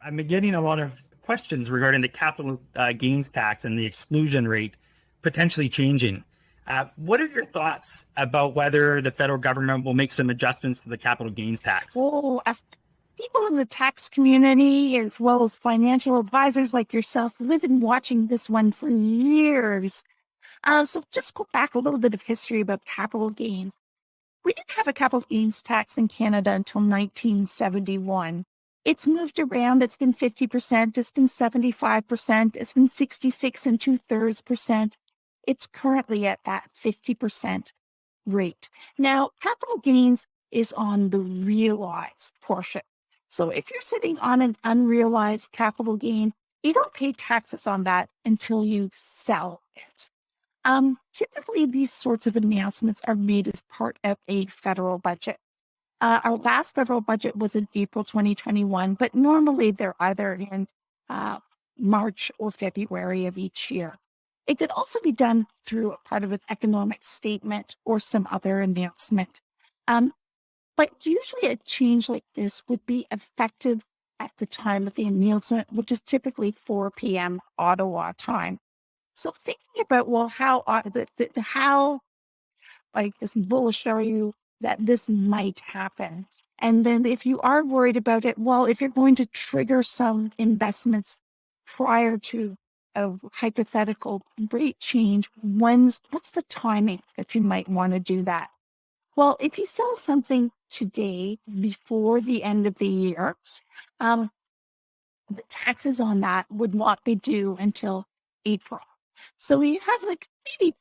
I've been getting a lot of questions regarding the capital gains tax and the exclusion rate potentially changing. What are your thoughts about whether the federal government will make some adjustments to the capital gains tax? Well, as people in the tax community, as well as financial advisors like yourself, we've been watching this one for years. So just go back a little bit of history about capital gains. We didn't have a capital gains tax in Canada until 1971. It's moved around. It's been 50%. It's been 75%. It's been 66 and 2/3%. It's currently at that 50% rate. Now, capital gains is on the realized portion. So if you're sitting on an unrealized capital gain, you don't pay taxes on that until you sell it. Typically, these sorts of announcements are made as part of a federal budget. Our last federal budget was in April 2021, but normally they're either in March or February of each year. It could also be done through a part of an economic statement or some other announcement. But usually a change like this would be effective at the time of the announcement, which is typically 4 p.m. Ottawa time. So thinking about, well, how like this bullish are you that this might happen? And then if you are worried about it, well, if you're going to trigger some investments prior to a hypothetical rate change, what's the timing that you might want to do that? Well, if you sell something today before the end of the year, the taxes on that would not be due until April. So you have like maybe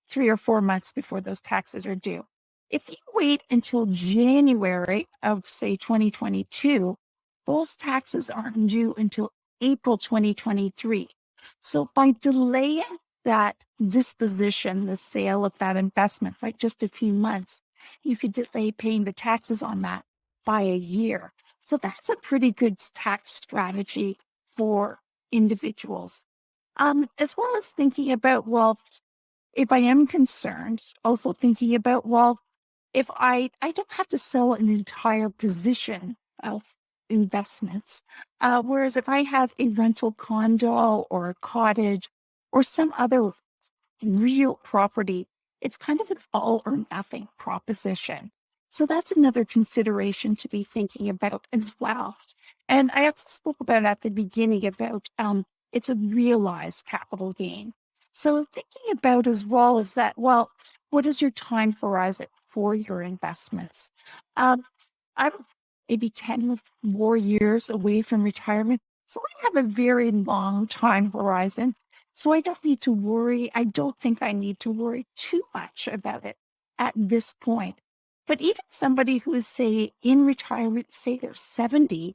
3 or 4 months before those taxes are due. If you wait until January of, say, 2022, those taxes aren't due until April 2023. So by delaying that disposition, the sale of that investment by just a few months, you could delay paying the taxes on that by a year. So that's a pretty good tax strategy for individuals. As well as thinking about, well, if I am concerned, also thinking about, well, if I don't have to sell an entire position of investments. Whereas if I have a rental condo or a cottage or some other real property, it's kind of an all or nothing proposition. So that's another consideration to be thinking about as well. And I also spoke about at the beginning about it's a realized capital gain. So thinking about as well as that, well, what is your time horizon for your investments? I'm maybe 10 more years away from retirement. So I have a very long time horizon. So I don't need to worry. I don't think I need to worry too much about it at this point. But even somebody who is, say, in retirement, say they're 70,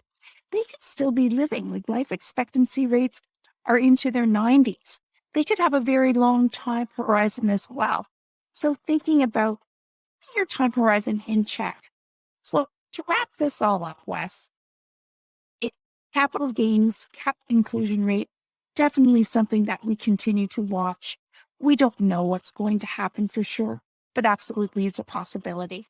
they could still be living. Like life expectancy rates are into their 90s. They could have a very long time horizon as well. So thinking about your time horizon in check. So to wrap this all up, Wes, capital gains, cap inclusion rate, definitely something that we continue to watch. We don't know what's going to happen for sure, but absolutely it's a possibility.